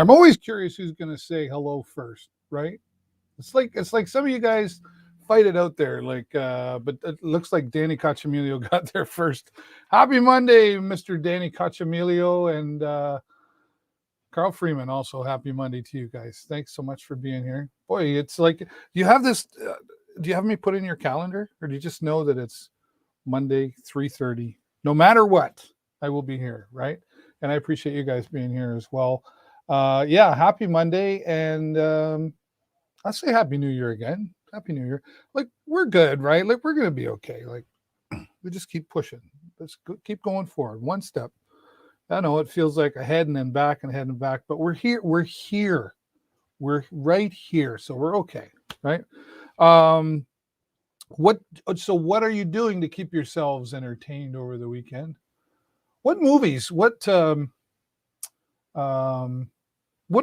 I'm always curious who's going to say hello first, right? It's like some of you guys fight it out there, but it looks like Danny Cacciamilio got there first. Happy Monday, Mr. Danny Cacciamilio, and Carl Freeman. Also, happy Monday to you guys. Thanks so much for being here. Boy, it's like, do you have this? Do you have me put in your calendar, or do you just know that it's Monday 3:30? No matter what, I will be here, right? And I appreciate you guys being here as well. Yeah, happy Monday, and I'll say Happy New Year again. Happy New Year. Like, we're good, right? Like, we're gonna be okay. Like, we just keep pushing. Let's keep going forward, one step. I know it feels like ahead and then back and ahead and back, but we're here. We're here. We're right here, so we're okay, right? What are you doing to keep yourselves entertained over the weekend? What movies? What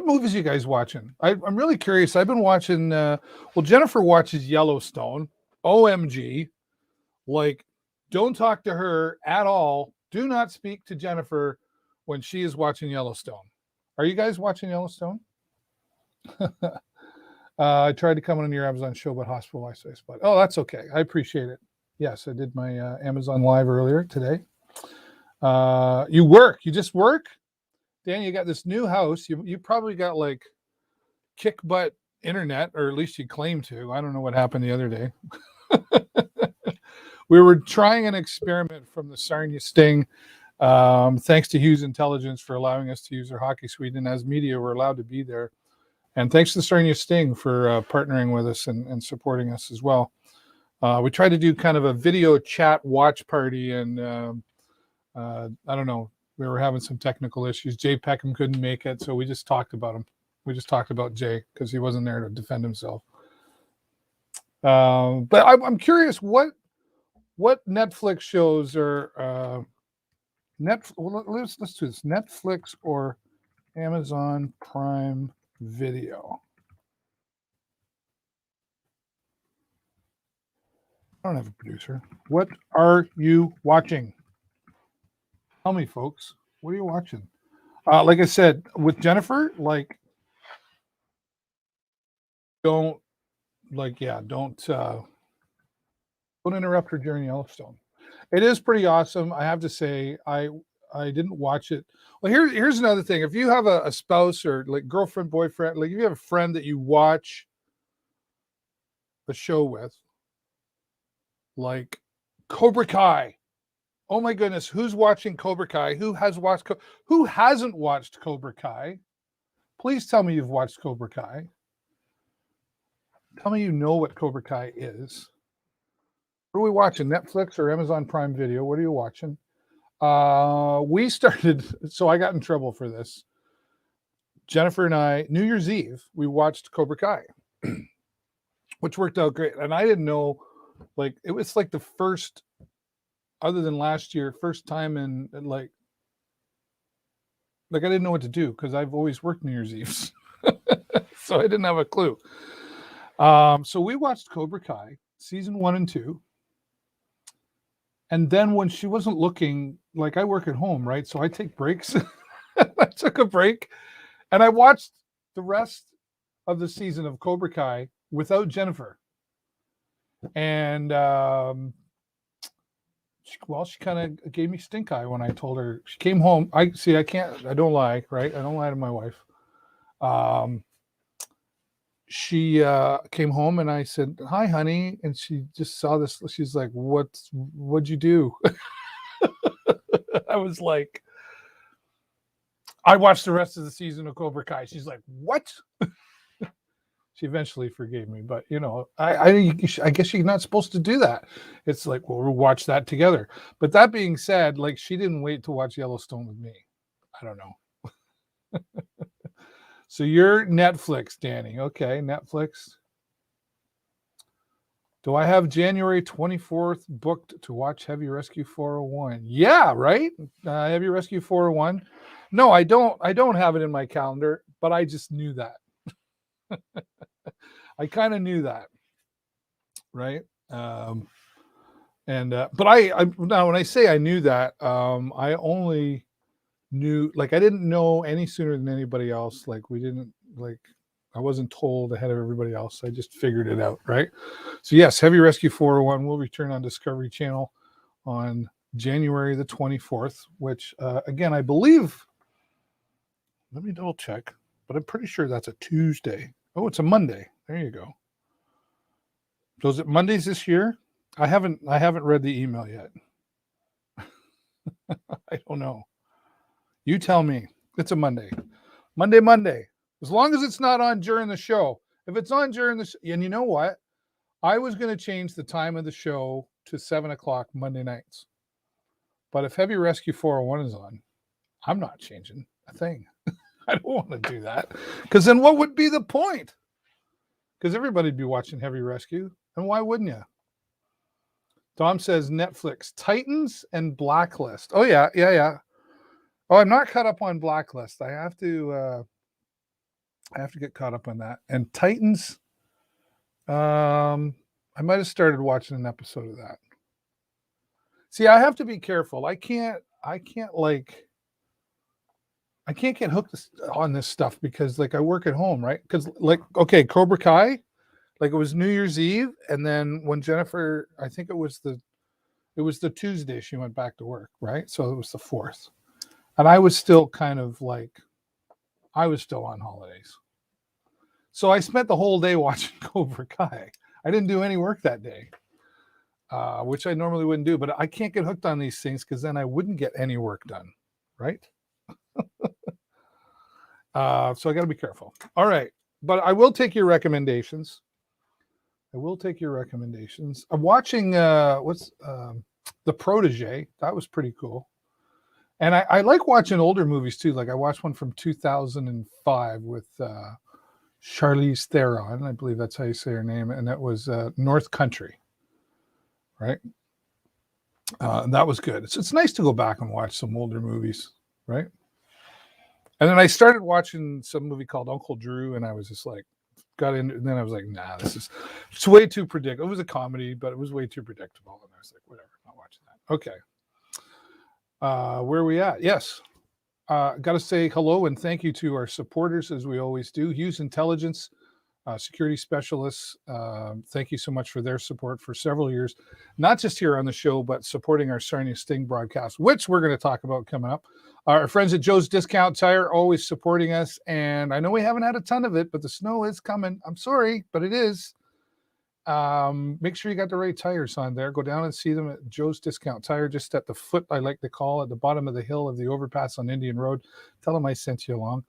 movies you guys watching? I'm really curious. I've been watching. Jennifer watches Yellowstone. OMG! Like, don't talk to her at all. Do not speak to Jennifer when she is watching Yellowstone. Are you guys watching Yellowstone? I tried to come on your Amazon show, but hospitalized. But that's okay. I appreciate it. Yes, I did my Amazon Live earlier today. You work? You just work? Dan, you got this new house. You probably got like kick butt internet, or at least you claim to. I don't know what happened the other day. We were trying an experiment from the Sarnia Sting. Thanks to Hughes Intelligence for allowing us to use their hockey suite. And as media, we're allowed to be there. And thanks to the Sarnia Sting for partnering with us and supporting us as well. We tried to do kind of a video chat watch party, and I don't know. We were having some technical issues. Jay Peckham couldn't make it, so we just talked about him. We just talked about Jay because he wasn't there to defend himself. But I'm curious, what Netflix shows are let's do this. Netflix or Amazon Prime Video. I don't have a producer. What are you watching? Tell me, folks. What are you watching? Like I said, with Jennifer, like, don't interrupt her during Yellowstone. It is pretty awesome. I have to say, I didn't watch it. Well, here's another thing. If you have a spouse or like girlfriend, boyfriend, like if you have a friend that you watch the show with, like Cobra Kai. Oh my goodness, who's watching Cobra Kai? Who hasn't watched Cobra Kai? Please tell me you've watched Cobra Kai. Tell me you know what Cobra Kai is. What are we watching? Netflix or Amazon Prime Video? What are you watching? We started, so I got in trouble for this. Jennifer and I, New Year's Eve, we watched Cobra Kai, which worked out great. And I didn't know, like, it was like the first, other than last year, first time in like I didn't know what to do because I've always worked New Year's Eves. So I didn't have a clue. So we watched Cobra Kai, season 1 and 2. And then when she wasn't looking, like, I work at home, right? So I take breaks. I took a break and I watched the rest of the season of Cobra Kai without Jennifer. And she kind of gave me stink eye when I told her. She came home. I don't lie, right? I don't lie to my wife. She came home and I said, "Hi, honey," and she just saw this. She's like, "What'd you do?" I was like, "I watched the rest of the season of Cobra Kai." She's like, "What?" She eventually forgave me, but I guess you're not supposed to do that. It's like, well, we'll watch that together. But that being said, like, she didn't wait to watch Yellowstone with me. I don't know. So you're Netflix, Danny. Okay, Netflix. Do I have January 24th booked to watch Heavy Rescue 401? Yeah, right? Heavy Rescue 401. No, I don't have it in my calendar, but I just knew that. I kind of knew that, right? But I now when I say I knew that, I only knew, like I didn't know any sooner than anybody else. Like we didn't, like I wasn't told ahead of everybody else. I just figured it out, right? So yes, Heavy Rescue 401 will return on Discovery Channel on January the 24th, which again, I believe, let me double check, but I'm pretty sure that's a Tuesday. Oh, it's a Monday. There you go. So is it Mondays this year? I haven't read the email yet. I don't know. You tell me. It's a Monday. Monday. As long as it's not on during the show. If it's on during the and you know what? I was going to change the time of the show to 7 o'clock Monday nights. But if Heavy Rescue 401 is on, I'm not changing a thing. I don't want to do that. Because then what would be the point? Because everybody'd be watching Heavy Rescue. And why wouldn't you? Tom says Netflix, Titans and Blacklist. Oh, yeah. Oh, I'm not caught up on Blacklist. I have to get caught up on that. And Titans, I might have started watching an episode of that. See, I have to be careful. I can't get hooked on this stuff because like I work at home, right? Because like, okay, Cobra Kai, like it was New Year's Eve. And then when Jennifer, I think it was the Tuesday she went back to work, right? So it was the 4th. And I was still kind of like, I was still on holidays. So I spent the whole day watching Cobra Kai. I didn't do any work that day, which I normally wouldn't do. But I can't get hooked on these things because then I wouldn't get any work done, right? So I got to be careful. All right. But I will take your recommendations. I'm watching, The Protege. That was pretty cool. And I like watching older movies too. Like I watched one from 2005 with Charlize Theron. I believe that's how you say her name. And that was North Country, right? That was good. It's nice to go back and watch some older movies, right? And then I started watching some movie called Uncle Drew, and I was just like, got in, and then I was like, nah, it's way too predictable. It was a comedy, but it was way too predictable. And I was like, whatever, I'm not watching that. Okay. Where are we at? Yes. Got to say hello and thank you to our supporters, as we always do. Hughes Intelligence, security specialists. Thank you so much for their support for several years, not just here on the show, but supporting our Sarnia Sting broadcast, which we're going to talk about coming up. Our friends at Joe's Discount Tire, always supporting us. And I know we haven't had a ton of it, but the snow is coming. I'm sorry, but it is. Make sure you got the right tires on there. Go down and see them at Joe's Discount Tire, just at the foot, I like to call, at the bottom of the hill of the overpass on Indian Road. Tell them I sent you along.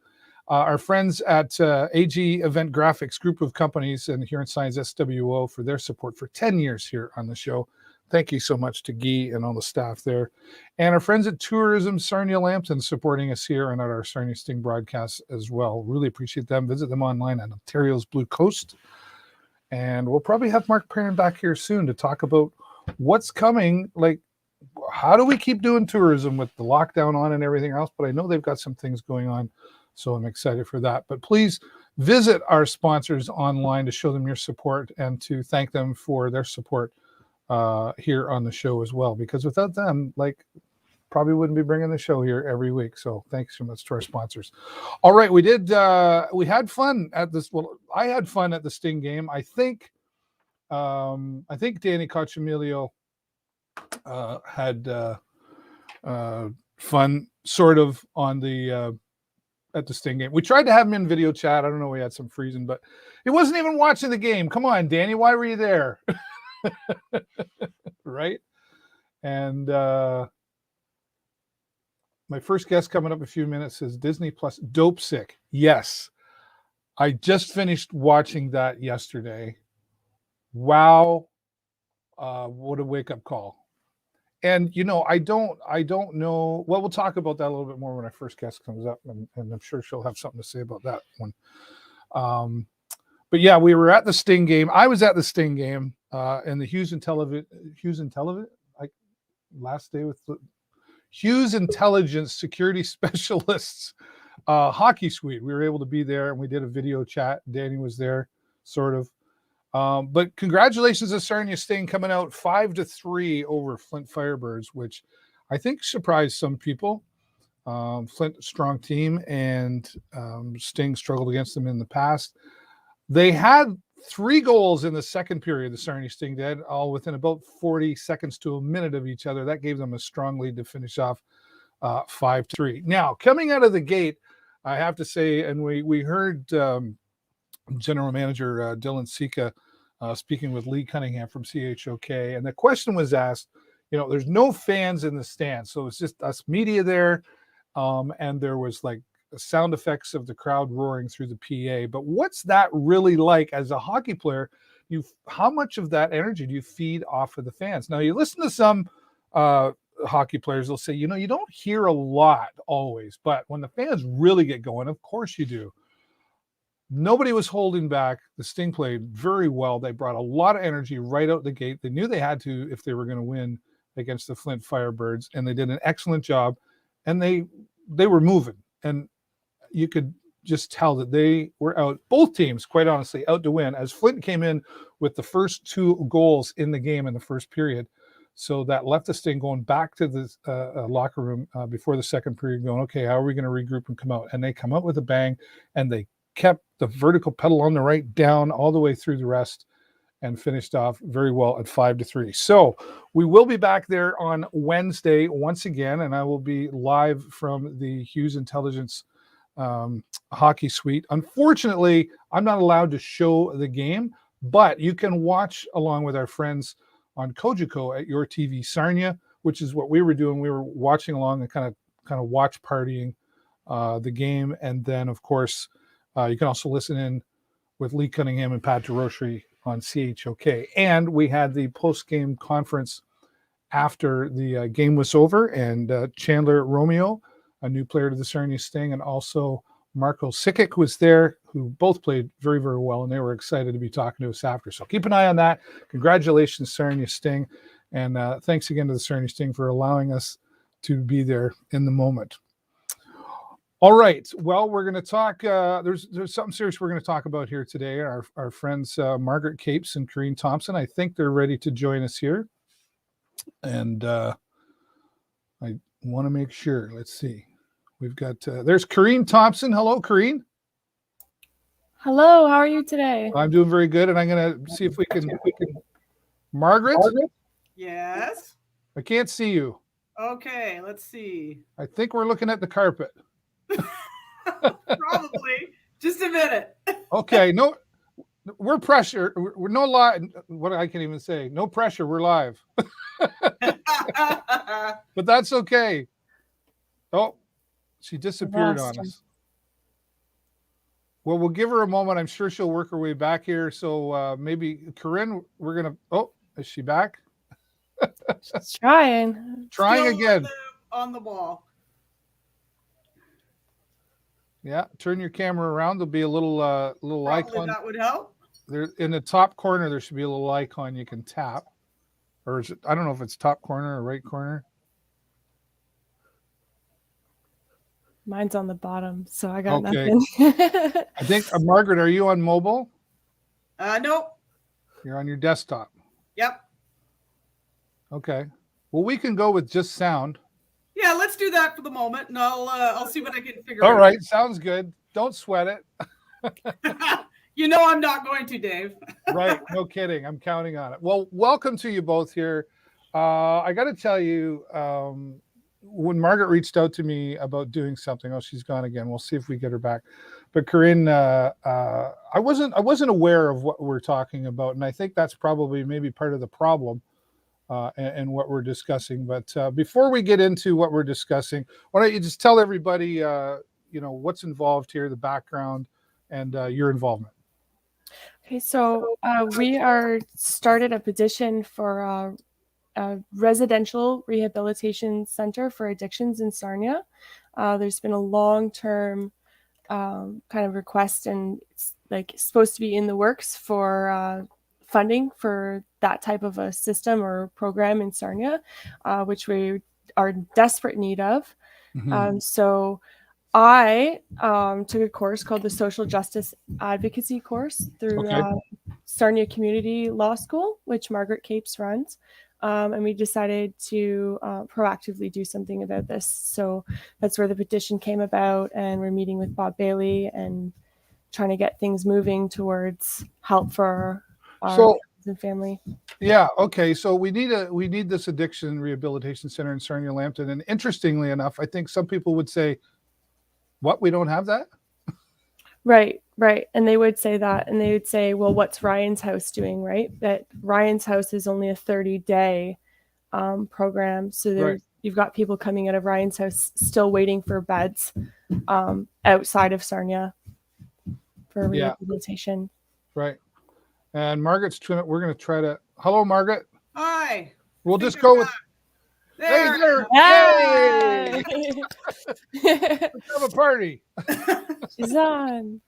Our friends at AG Event Graphics, group of companies, and here in Science SWO for their support for 10 years here on the show. Thank you so much to Guy and all the staff there. And our friends at Tourism Sarnia Lambton supporting us here and at our Sarnia Sting broadcast as well. Really appreciate them. Visit them online at Ontario's Blue Coast. And we'll probably have Mark Perrin back here soon to talk about what's coming. Like, how do we keep doing tourism with the lockdown on and everything else? But I know they've got some things going on, so I'm excited for that. But please visit our sponsors online to show them your support and to thank them for their support here on the show as well. Because without them, like, probably wouldn't be bringing the show here every week. So thanks so much to our sponsors. All right, we had fun at this. Well, I had fun at the Sting game. I think Danny Cochamilio had fun sort of on the at the Sting game. We tried to have him in video chat. I don't know, we had some freezing, but he wasn't even watching the game. Come on, Danny, why were you there? Right? And my first guest coming up in a few minutes is Disney Plus Dope Sick. Yes. I just finished watching that yesterday. Wow. What a wake-up call. And, you know, I don't know. Well, we'll talk about that a little bit more when our first guest comes up, and I'm sure she'll have something to say about that one. But yeah, we were at the Sting game. I was at the Sting game in the Hughes last day with the Hughes Intelligence Security Specialists hockey suite. We were able to be there, and we did a video chat. Danny was there, sort of. But congratulations to Sarnia Sting coming out 5-3 over Flint Firebirds, which I think surprised some people. Flint, strong team, and Sting struggled against them in the past. They had 3 goals in the second period, the Sarnia Sting did, all within about 40 seconds to a minute of each other. That gave them a strong lead to finish off 5-3. Now, coming out of the gate, I have to say, and we heard General Manager Dylan Sika speaking with Lee Cunningham from CHOK, and the question was asked, there's no fans in the stands, so it's just us media there, and there was like sound effects of the crowd roaring through the PA. But what's that really like as a hockey player? How much of that energy do you feed off of the fans? Now, you listen to some hockey players, they'll say, you don't hear a lot always, but when the fans really get going, of course you do. Nobody was holding back. The Sting played very well. They brought a lot of energy right out the gate. They knew they had to if they were going to win against the Flint Firebirds, and they did an excellent job. And they were moving, and you could just tell that they were out, both teams, quite honestly, out to win, as Flint came in with the first 2 goals in the game in the first period. So that left the Sting going back to the locker room before the second period going, okay, how are we going to regroup and come out? And they come out with a bang, and they kept the vertical pedal on the right down all the way through the rest and finished off very well at 5-3. So we will be back there on Wednesday once again, and I will be live from the Hughes Intelligence hockey suite. Unfortunately, I'm not allowed to show the game, but you can watch along with our friends on Kojiko at Your TV Sarnia, which is what we were doing. We were watching along and kind of watch partying the game. And then, of course, you can also listen in with Lee Cunningham and Pat DeRochery on CHOK. And we had the post-game conference after the game was over, and Chandler Romeo, a new player to the Sarnia Sting, and also Marco Sikic was there, who both played very, very well, and they were excited to be talking to us after. So keep an eye on that. Congratulations, Sarnia Sting, and thanks again to the Sarnia Sting for allowing us to be there in the moment. All right. Well, we're going to talk. There's something serious we're going to talk about here today. Our friends Margaret Capes and Corrine Thompson. I think they're ready to join us here, and I want to make sure. Let's see. We've got there's Corrine Thompson. Hello, Corrine. Hello. How are you today? I'm doing very good, and I'm going to see if we can. Margaret. Yes. I can't see you. Okay. Let's see. I think we're looking at the carpet. Probably. Just a minute. Okay. No, we're pressure. We're no live. What I can even say. No pressure. We're live. But that's okay. Oh, she disappeared on us. Well, we'll give her a moment. I'm sure she'll work her way back here. So maybe Corrine, we're gonna. Oh, is she back? She's trying. Trying Still again. On the ball. Yeah, turn your camera around. There'll be a little icon. That would help. There in the top corner. There should be a little icon you can tap, or is it? I don't know if it's top corner or right corner. Mine's on the bottom, so I got nothing. I think Margaret, are you on mobile? Nope. You're on your desktop. Yep. Okay. Well, we can go with just sound. Yeah, let's do that for the moment, and I'll see what I can figure out. All right, sounds good. Don't sweat it. You know I'm not going to, Dave. Right, no kidding. I'm counting on it. Well, welcome to you both here. I got to tell you, when Margaret reached out to me about doing something, oh, she's gone again. We'll see if we get her back. But Corrine, I wasn't aware of what we're talking about, and I think that's probably maybe part of the problem. And what we're discussing. But before we get into what we're discussing, why don't you just tell everybody, what's involved here, the background, and your involvement. Okay, so we are started a petition for a residential rehabilitation center for addictions in Sarnia. There's been a long-term kind of request, and it's like supposed to be in the works for funding for that type of a system or program in Sarnia, which we are in desperate need of. Mm-hmm. So I took a course called the Social Justice Advocacy course through Sarnia Community Law School, which Margaret Capes runs. And we decided to proactively do something about this. So that's where the petition came about, and we're meeting with Bob Bailey and trying to get things moving towards help for our friends and family. Yeah. Okay. So we need this addiction rehabilitation center in Sarnia Lambton. And interestingly enough, I think some people would say, "What? We don't have that?" Right. And they would say that, and they would say, "Well, what's Ryan's House doing?" Right. That Ryan's House is only a 30-day program, so you've got people coming out of Ryan's House still waiting for beds outside of Sarnia for rehabilitation. Right. And Margaret's we're going to try to. Hello, Margaret. Hi. We'll just go with. There. Hey there. Hey! Let's have a party. She's on.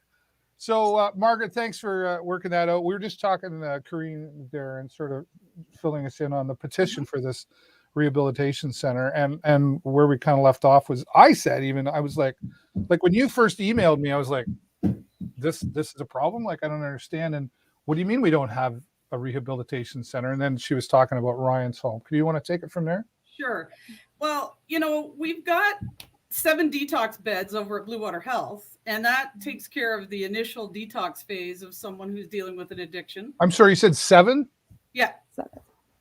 So, Margaret, thanks for working that out. We were just talking to Corrine there and sort of filling us in on the petition for this rehabilitation center. And where we kind of left off was, I was like when you first emailed me, I was like, this is a problem? Like, I don't understand. And what do you mean we don't have a rehabilitation center? And then she was talking about Ryan's home. Do you want to take it from there? Sure. Well, we've got 7 detox beds over at Blue Water Health, and that takes care of the initial detox phase of someone who's dealing with an addiction. I'm sorry, you said 7? Yeah. 7.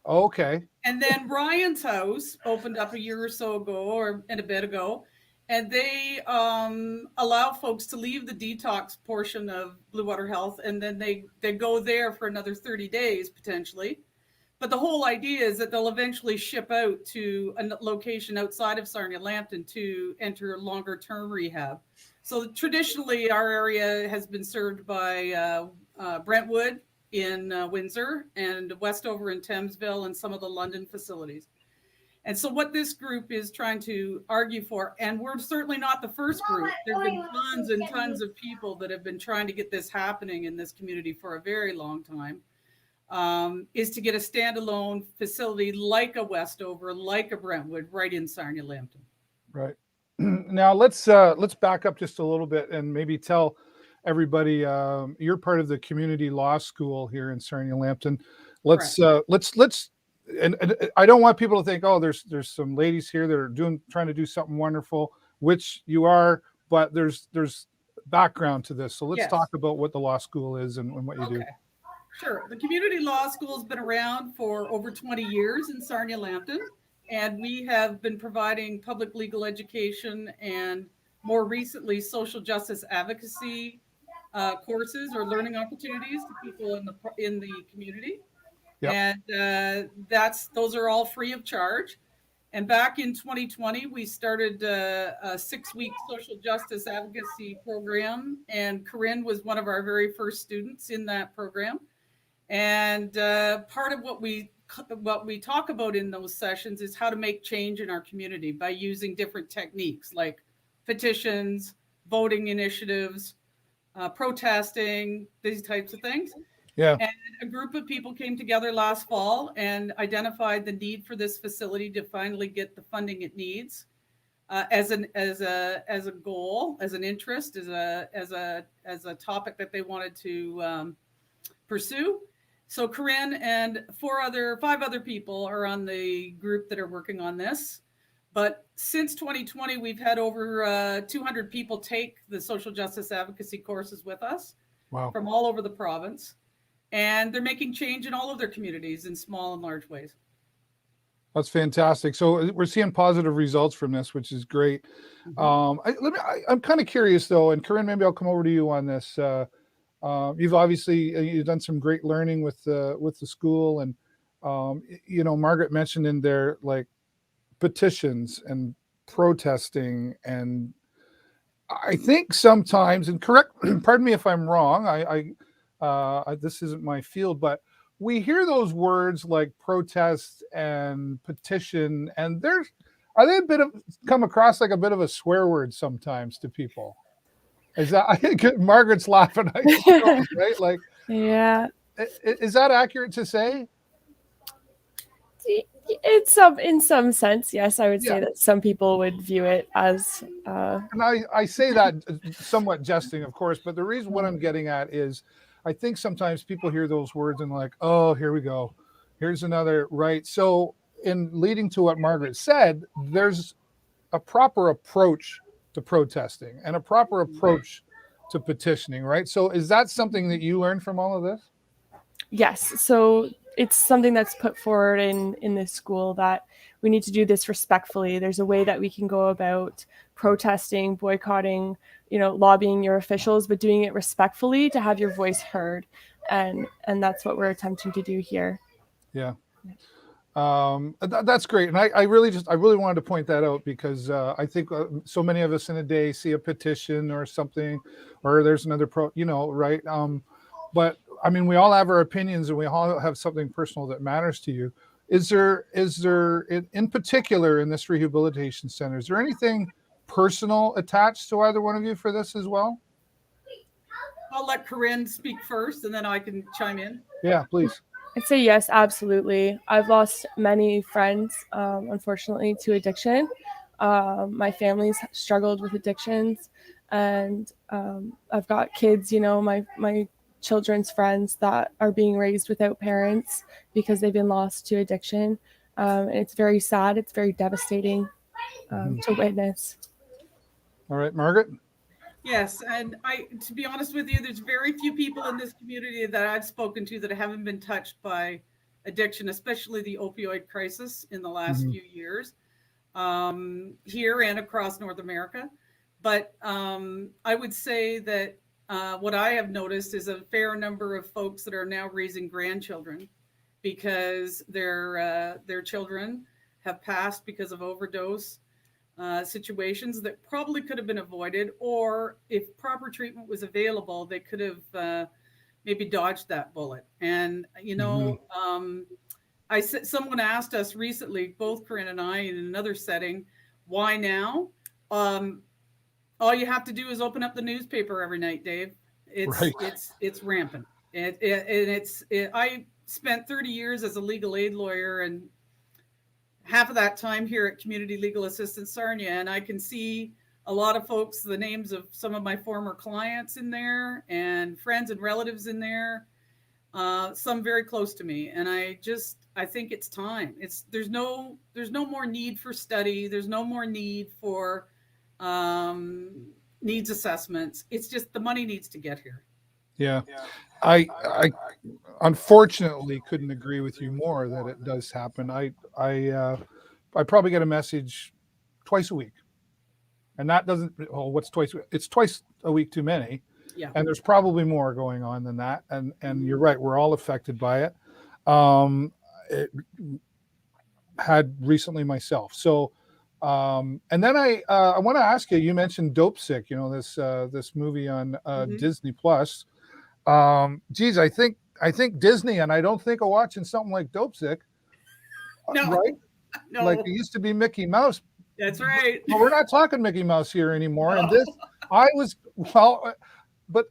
Okay. And then Ryan's House opened up a year or so ago, and a bit ago, and they allow folks to leave the detox portion of Blue Water Health, and then they go there for another 30 days potentially. But the whole idea is that they'll eventually ship out to a location outside of Sarnia Lambton to enter longer term rehab. So traditionally, our area has been served by Brentwood in Windsor and Westover in Thamesville and some of the London facilities. And so what this group is trying to argue for, and we're certainly not the first group, there have been tons and tons of people that have been trying to get this happening in this community for a very long time. Is to get a standalone facility like a Westover, like a Brentwood, right in Sarnia Lambton. Right. Now let's back up just a little bit and maybe tell everybody you're part of the community law school here in Sarnia Lambton. Let's and I don't want people to think, oh, there's some ladies here that are trying to do something wonderful, which you are, but there's background to this. So let's talk about what the law school is and what you do. Sure. The community law school has been around for over 20 years in Sarnia Lambton, and we have been providing public legal education and more recently social justice advocacy courses or learning opportunities to people in the community. Yep. And those are all free of charge. And back in 2020, we started a 6-week social justice advocacy program, and Corrine was one of our very first students in that program. And part of what we talk about in those sessions is how to make change in our community by using different techniques like petitions, voting initiatives, protesting, these types of things. Yeah. And a group of people came together last fall and identified the need for this facility to finally get the funding it needs as a goal, as an interest, as a topic that they wanted to pursue. So Corrine and 5 other people are on the group that are working on this. But since 2020, we've had over 200 people take the social justice advocacy courses with us. Wow. From all over the province. And they're making change in all of their communities in small and large ways. That's fantastic. So we're seeing positive results from this, which is great. Mm-hmm. I'm kind of curious though, and Corrine, maybe I'll come over to you on this. You've done some great learning with the school, and Margaret mentioned in there like petitions and protesting, and I think sometimes, and pardon me if I'm wrong, this isn't my field, but we hear those words like protest and petition, and are they come across like a bit of a swear word sometimes to people? Is that Margaret's laughing? Right? Like, yeah. Is that accurate to say? In some sense, yes. I would say that some people would view it as. And I say that somewhat jesting, of course, but the reason what I'm getting at is, I think sometimes people hear those words and like, oh, here we go. Here's another, right? So in leading to what Margaret said, there's a proper approach to protesting and a proper approach to petitioning, right? So is that something that you learned from all of this? Yes. So it's something that's put forward in this school that we need to do this respectfully. There's a way that we can go about protesting, boycotting, lobbying your officials, but doing it respectfully to have your voice heard. And that's what we're attempting to do here. Yeah. That's great. And I really wanted to point that out because I think so many of us in a day see a petition or something, or there's another right. But I mean, we all have our opinions and we all have something personal that matters to you. Is there in particular in this rehabilitation center, is there anything personal attached to either one of you for this as well? I'll let Corrine speak first and then I can chime in. Yeah, please. I'd say yes, absolutely. I've lost many friends, unfortunately, to addiction. My family's struggled with addictions, and I've got kids, my children's friends that are being raised without parents because they've been lost to addiction. And it's very sad. It's very devastating to witness. All right, Margaret. Yes, and to be honest with you, there's very few people in this community that I've spoken to that haven't been touched by addiction, especially the opioid crisis in the last few years, here and across North America. But I would say that what I have noticed is a fair number of folks that are now raising grandchildren because their children have passed because of overdose situations that probably could have been avoided, or if proper treatment was available, they could have maybe dodged that bullet. And someone asked us recently, both Corrine and I, in another setting, why now? All you have to do is open up the newspaper every night, Dave. It's rampant. I spent 30 years as a legal aid lawyer and half of that time here at Community Legal Assistance Sarnia, and I can see a lot of folks, the names of some of my former clients in there and friends and relatives in there, some very close to me. And I think it's time. There's no more need for study. There's no more need for needs assessments. It's just the money needs to get here. Yeah. I unfortunately couldn't agree with you more that it does happen. I probably get a message twice a week, and that doesn't. Oh, what's twice? It's twice a week too many. Yeah. And there's probably more going on than that. And you're right. We're all affected by it. It had recently myself. So, and then I want to ask you. You mentioned Dope Sick. This movie on Disney Plus. Geez, I think Disney, and I don't think of watching something like Dope Sick. No, right? No. Like it used to be Mickey Mouse. That's right. Well, we're not talking Mickey Mouse here anymore. No. And this, but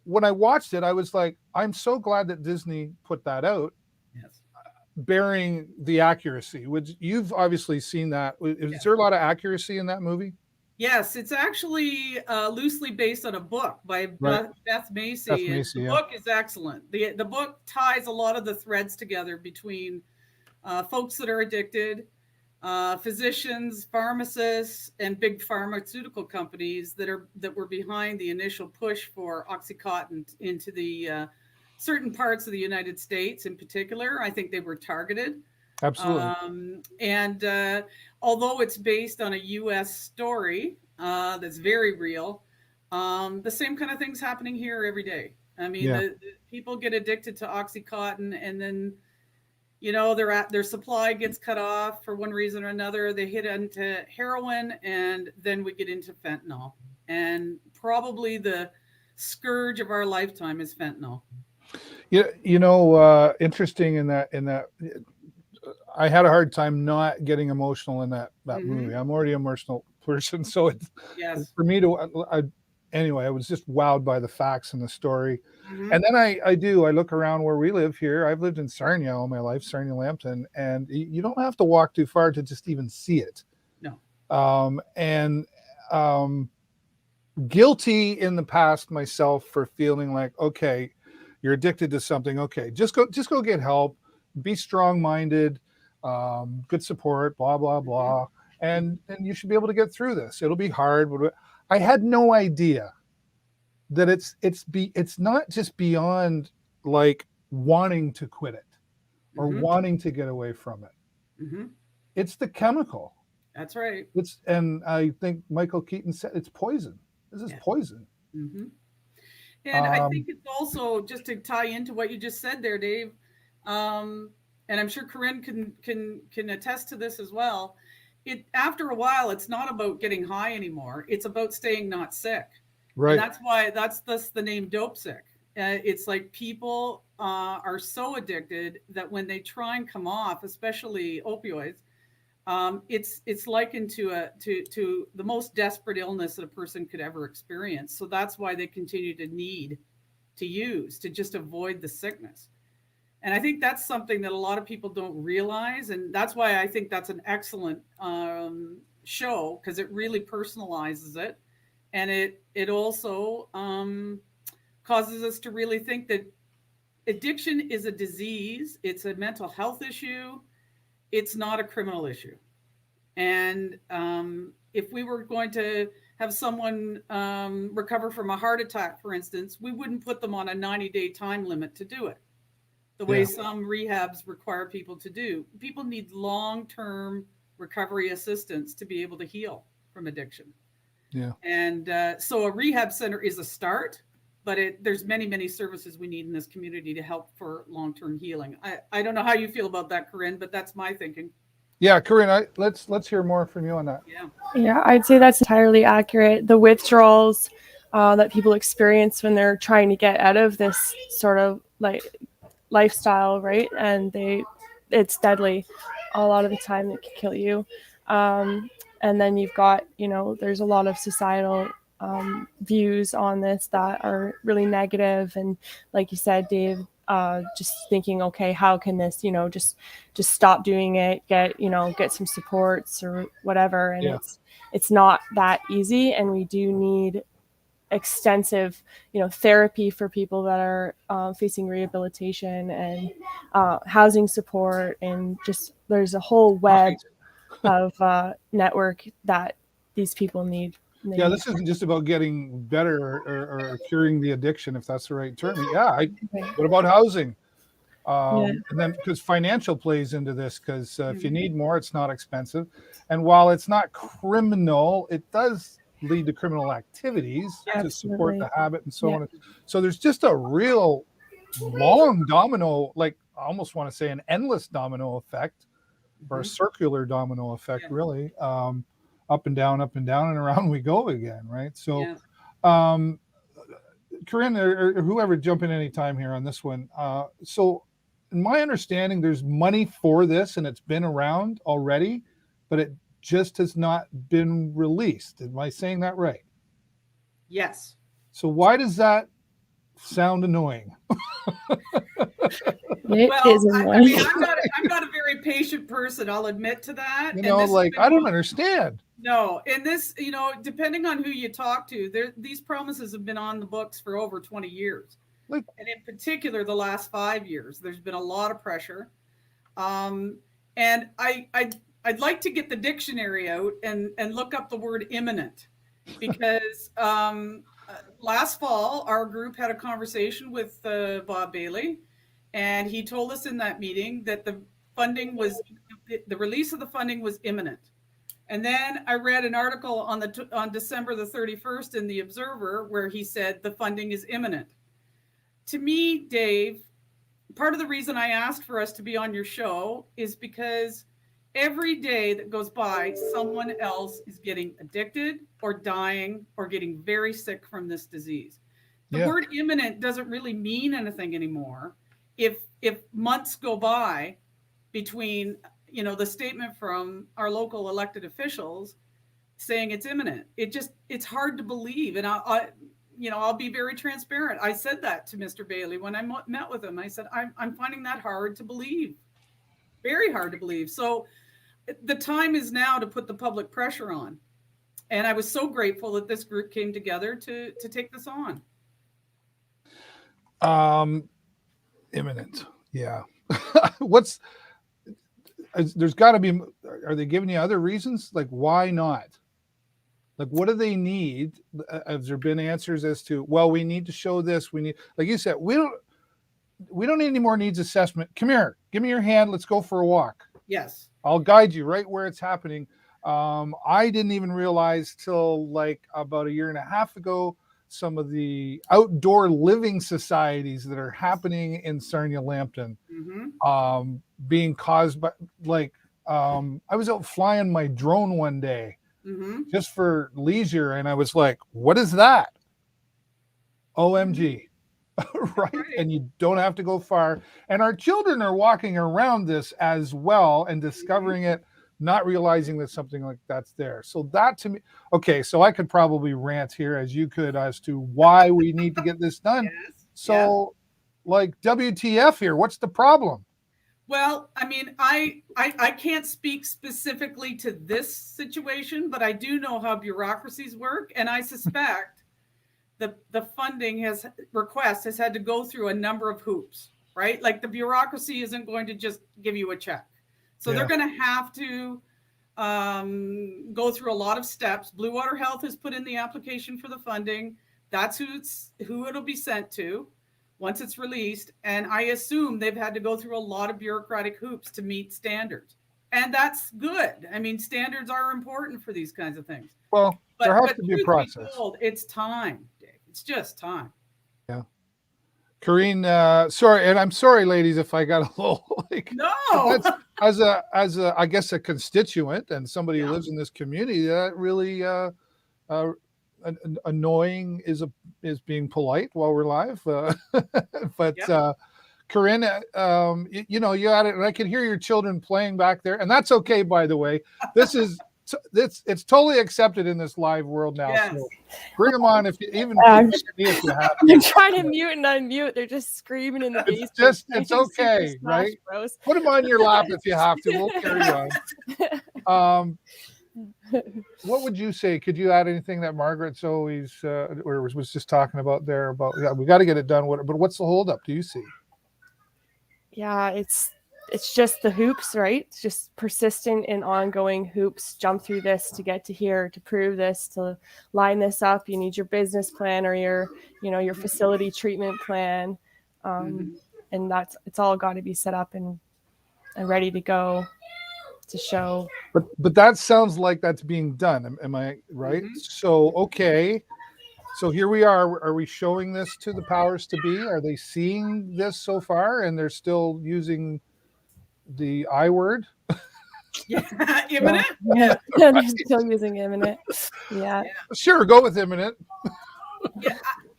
when I watched it, I was like, I'm so glad that Disney put that out. Yes. Bearing the accuracy. You've obviously seen that. Is there a lot of accuracy in that movie? Yes, it's actually loosely based on a book by Beth Macy. The book is excellent. The book ties a lot of the threads together between folks that are addicted, physicians, pharmacists, and big pharmaceutical companies that were behind the initial push for Oxycontin into the certain parts of the United States in particular. I think they were targeted. Absolutely. And although it's based on a U.S. story that's very real, the same kind of things happening here every day. I mean, the people get addicted to Oxycontin, and then their supply gets cut off for one reason or another. They hit into heroin, and then we get into fentanyl. And probably the scourge of our lifetime is fentanyl. Interesting in that. I had a hard time not getting emotional in that movie. I'm already an emotional person, so it's for me to. Anyway, I was just wowed by the facts and the story. And then I look around where we live here. I've lived in Sarnia all my life, Sarnia Lambton, and you don't have to walk too far to just even see it. No. Guilty in the past myself for feeling like, okay, you're addicted to something. Okay, just go get help. be strong-minded, good support, blah, blah, blah. And you should be able to get through this. It'll be hard. But I had no idea that it's not just beyond like wanting to quit it or wanting to get away from it. It's the chemical. That's right. And I think Michael Keaton said it's poison. This is poison. And I think it's also, just to tie into what you just said there, Dave, and I'm sure Corrine can attest to this as well. After a while, it's not about getting high anymore. It's about staying not sick. Right. And that's why that's the name dope sick. It's like people are so addicted that when they try and come off, especially opioids, it's likened to the most desperate illness that a person could ever experience. So that's why they continue to need to use to just avoid the sickness. And I think that's something that a lot of people don't realize. And that's why I think that's an excellent show, because it really personalizes it. And it also causes us to really think that addiction is a disease. It's a mental health issue. It's not a criminal issue. And if we were going to have someone recover from a heart attack, for instance, we wouldn't put them on a 90-day time limit to do it, the way some rehabs require people to do. People need long-term recovery assistance to be able to heal from addiction. Yeah. And so a rehab center is a start, but there's many, many services we need in this community to help for long-term healing. I don't know how you feel about that, Corrine, but that's my thinking. Yeah, Corrine, let's hear more from you on that. Yeah, I'd say that's entirely accurate. The withdrawals that people experience when they're trying to get out of this sort of like lifestyle, right? And it's deadly. A lot of the time it can kill you. And then you've got, there's a lot of societal views on this that are really negative. And like you said, Dave, just thinking, okay, how can this, just stop doing it, get some supports or whatever. And it's not that easy. And we do need extensive, therapy for people that are facing rehabilitation and housing support. And just, there's a whole web of network that these people need. Yeah, this isn't just about getting better or curing the addiction, if that's the right term. What about housing? And then, because financial plays into this, because if you need more, it's not expensive. And while it's not criminal, it does lead to criminal activities to support the habit and so on. So there's just a real long domino, like I almost want to say an endless domino effect, or a circular domino effect, really. Up and down, and around we go again, right? So, Corrine or whoever, jump in any time here on this one. So, in my understanding, there's money for this, and it's been around already, but it just has not been released. Am I saying that right? Yes. So, why does that sound annoying? I'm not a very patient person. I'll admit to that. I don't understand. No, and this, depending on who you talk to, these promises have been on the books for over 20 years. And in particular, the last 5 years, there's been a lot of pressure. And I'd like to get the dictionary out and look up the word imminent, because last fall, our group had a conversation with Bob Bailey, and he told us in that meeting that the release of the funding was imminent. And then I read an article on December the 31st in the Observer where he said the funding is imminent. To me, Dave, part of the reason I asked for us to be on your show is because every day that goes by, someone else is getting addicted or dying or getting very sick from this disease. The word imminent doesn't really mean anything anymore. If months go by between the statement from our local elected officials saying it's imminent, it's hard to believe. And I'll be very transparent. I said that to Mr. Bailey when I met with him. I said, I'm finding that hard to believe, very hard to believe. So the time is now to put the public pressure on. And I was so grateful that this group came together to take this on. Imminent. Yeah. There's got to be, are they giving you other reasons? Like, why not? Like, what do they need? Has there been answers as to, well, we need to show this. We need, like you said, we don't need any more needs assessment. Come here, give me your hand. Let's go for a walk. Yes. I'll guide you right where it's happening. I didn't even realize till like about a year and a half ago, some of the outdoor living societies that are happening in Sarnia Lambton, being caused by, like, I was out flying my drone one day just for leisure, and I was like, what is that? OMG. Right? And you don't have to go far. And our children are walking around this as well and discovering it, not realizing that something like that's there. So that, to me, okay, so I could probably rant here as you could as to why we need to get this done. Yes. So like, WTF here? What's the problem? Well, I mean, I can't speak specifically to this situation, but I do know how bureaucracies work. And I suspect the funding request has had to go through a number of hoops, right? Like, the bureaucracy isn't going to just give you a check. So they're going to have to go through a lot of steps. Blue Water Health has put in the application for the funding. That's who it'll be sent to once it's released. And I assume they've had to go through a lot of bureaucratic hoops to meet standards. And that's good. I mean, standards are important for these kinds of things. Well, there has to be a process. It's time, Dave. It's just time. Yeah. Corrine, sorry, and I'm sorry, ladies, if I got a little like, no. As a I guess a constituent and somebody who lives in this community, that really annoying is being polite while we're live. But Corrine, you know, you had it, and I can hear your children playing back there, and that's okay, by the way. This is it's totally accepted in this live world now. Yes. So bring them on if you I'm have trying to mute and unmute. They're just screaming in the basement. It's okay, right? Bros. Put them on your lap if you have to. We'll carry on. What would you say? Could you add anything that Margaret's always or was just talking about there about, we got to get it done? But what's the holdup? Do you see? Yeah, it's just the hoops, right? It's just persistent and ongoing hoops. Jump through this to get to here, to prove this, to line this up. You need your business plan or your facility treatment plan, and it's all got to be set up and ready to go to show. But that sounds like that's being done. Am I right? So okay. So here we are. Are we showing this to the powers to be? Are they seeing this so far, and they're still using the I word? Imminent. Yeah, they're still using imminent. Yeah. Sure, go with imminent.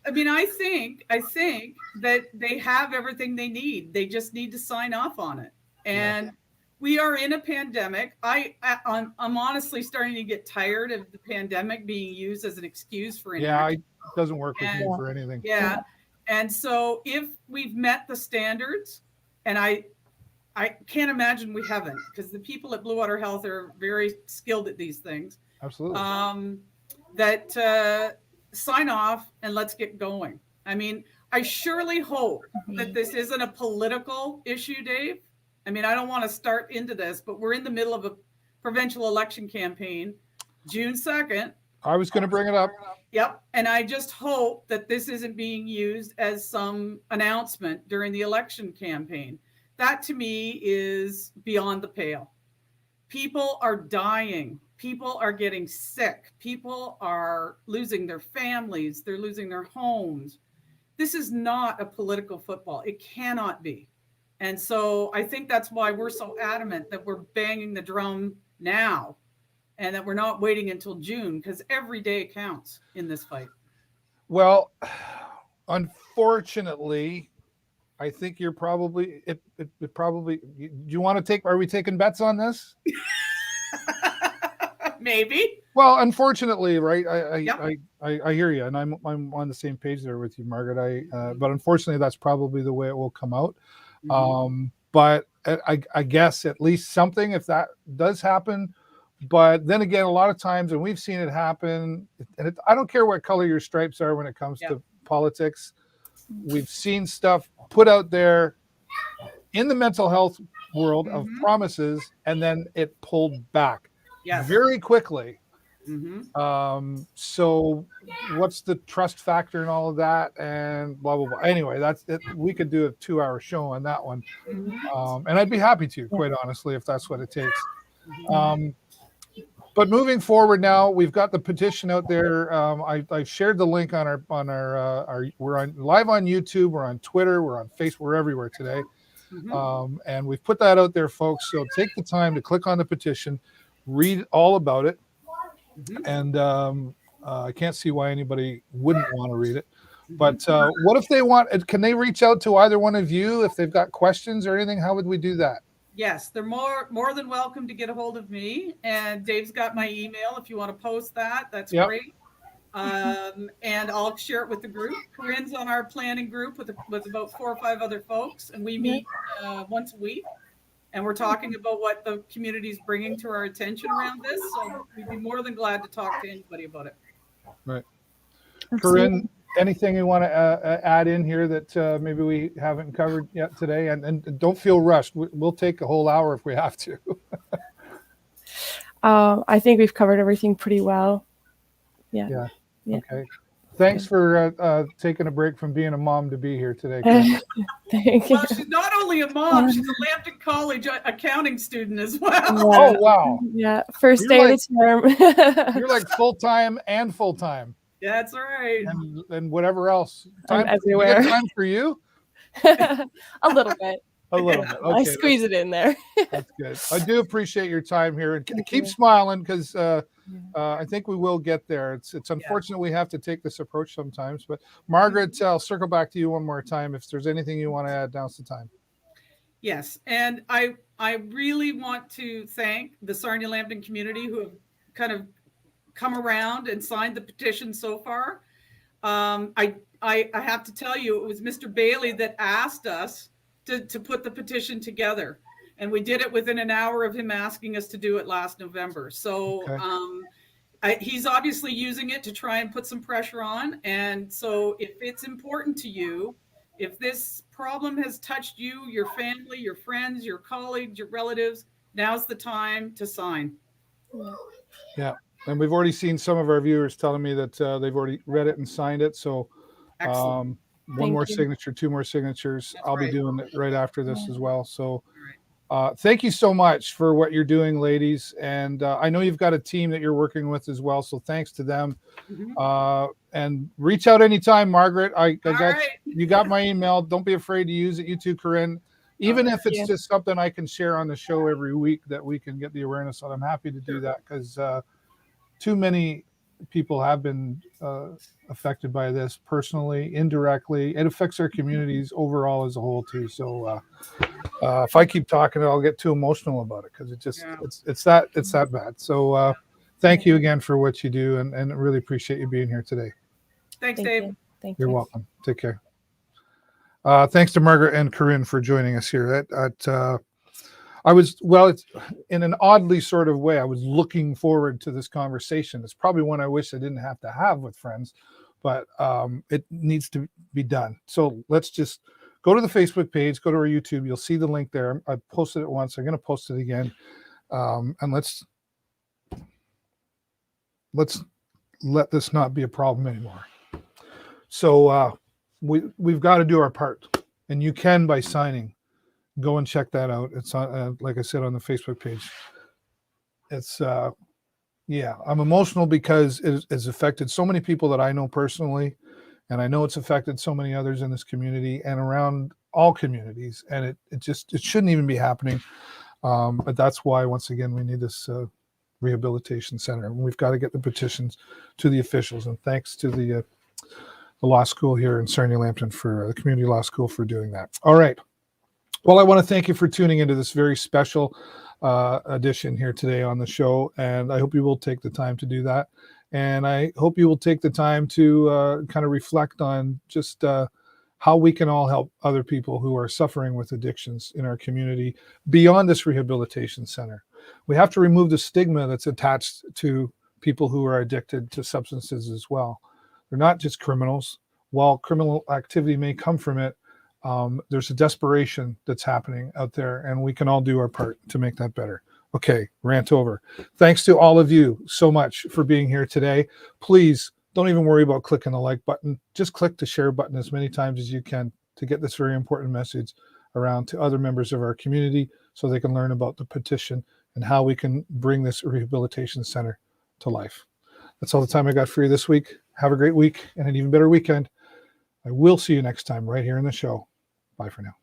I mean, I think that they have everything they need. They just need to sign off on it. And we are in a pandemic. I'm honestly starting to get tired of the pandemic being used as an excuse for inaction. It doesn't work with me for anything. Yeah. And so if we've met the standards, and I can't imagine we haven't, because the people at Blue Water Health are very skilled at these things. Absolutely. That sign off and let's get going. I mean, I surely hope that this isn't a political issue, Dave. I mean, I don't want to start into this, but we're in the middle of a provincial election campaign, June 2nd. I was going to bring it up. Yep. And I just hope that this isn't being used as some announcement during the election campaign. That to me is beyond the pale. People are dying. People are getting sick. People are losing their families. They're losing their homes. This is not a political football. It cannot be. And so I think that's why we're so adamant that we're banging the drum now and that we're not waiting until June, because every day counts in this fight. Well, unfortunately, I think you're probably, it probably, do you want to take, are we taking bets on this? Maybe. Well, unfortunately, right. I hear you, and I'm on the same page there with you, Margaret. But unfortunately, that's probably the way it will come out. But I guess at least something, if that does happen. But then again, a lot of times, and we've seen it happen, and I don't care what color your stripes are when it comes to politics. We've seen stuff put out there in the mental health world of Mhm. promises, and then it pulled back Yes. very quickly. Mhm. So what's the trust factor and all of that, and blah blah blah. Anyway, that's it. We could do a 2-hour show on that one, Mhm. and I'd be happy to, quite honestly, if that's what it takes. But moving forward now, we've got the petition out there. I shared the link on our we're on live on YouTube, we're on Twitter, we're on Facebook, we're everywhere today. Mhm. And we've put that out there, folks. So take the time to click on the petition, read all about it. Mhm. And I can't see why anybody wouldn't want to read it. Mhm. But what if they want, can they reach out to either one of you if they've got questions or anything? How would we do that? Yes, they're more than welcome to get a hold of me. And Dave's got my email. If you want to post that, that's Yep. great. And I'll share it with the group. Corinne's on our planning group with about 4 or 5 other folks, and we meet once a week. And we're talking about what the community's bringing to our attention around this. So we'd be more than glad to talk to anybody about it. Right. Absolutely. Corrine, anything you want to add in here that maybe we haven't covered yet today? And don't feel rushed. We'll take a whole hour if we have to. I think we've covered everything pretty well. Yeah. Okay. Thanks for taking a break from being a mom to be here today, Thank you. Well, she's not only a mom, she's a Lambton College accounting student as well. Oh, wow. Yeah, first You're day of the term. You're like full-time and full-time. That's right. And whatever else. I'm everywhere. You get time for you? A little bit. A little bit. Okay, I squeeze it in there. That's good. I do appreciate your time here. And keep smiling, because I think we will get there. It's unfortunate we have to take this approach sometimes. But Margaret, I'll circle back to you one more time. If there's anything you want to add, now's the time. Yes, and I really want to thank the Sarnia Lambton community who have kind of come around and signed the petition so far. I have to tell you, it was Mr. Bailey that asked us to put the petition together, and we did it within an hour of him asking us to do it last November. So he's obviously using it to try and put some pressure on. And so if it's important to you, if this problem has touched you, your family, your friends, your colleagues, your relatives, now's the time to sign. Yeah. And we've already seen some of our viewers telling me that they've already read it and signed it. So Excellent. one more signature, 2 more signatures. That's I'll right. be doing it right after this as well. So thank you so much for what you're doing, ladies. And I know you've got a team that you're working with as well. So thanks to them. And reach out anytime, Margaret. You got my email. Don't be afraid to use it. You too, Corrine. Even if it's just something I can share on the show every week that we can get the awareness on, I'm happy to do that, because too many people have been affected by this personally, indirectly. It affects our communities overall as a whole too. So if I keep talking, I'll get too emotional about it, because it's that bad. So thank you again for what you do, and really appreciate you being here today. Thanks, Dave. Thank You're you. welcome. Take care. Thanks to Margaret and Corrine for joining us here. It's in an oddly sort of way, I was looking forward to this conversation. It's probably one I wish I didn't have to have with friends, but it needs to be done. So let's just go to the Facebook page, go to our YouTube. You'll see the link there. I posted it once. I'm going to post it again. And let's let this not be a problem anymore. So we've got to do our part, and you can by signing. Go and check that out. It's on, like I said, on the Facebook page. It's I'm emotional because it has affected so many people that I know personally, and I know it's affected so many others in this community and around all communities, and it shouldn't even be happening. But that's why, once again, we need this rehabilitation center, and we've got to get the petitions to the officials. And thanks to the law school here in Sarnia Lambton, for the community law school, for doing that. All right. Well, I want to thank you for tuning into this very special edition here today on the show, and I hope you will take the time to do that. And I hope you will take the time to kind of reflect on just how we can all help other people who are suffering with addictions in our community beyond this rehabilitation center. We have to remove the stigma that's attached to people who are addicted to substances as well. They're not just criminals. While criminal activity may come from it, There's a desperation that's happening out there, and we can all do our part to make that better. Okay, rant over. Thanks to all of you so much for being here today. Please don't even worry about clicking the like button. Just click the share button as many times as you can to get this very important message around to other members of our community so they can learn about the petition and how we can bring this rehabilitation center to life. That's all the time I got for you this week. Have a great week and an even better weekend. I will see you next time right here in the show. Bye for now.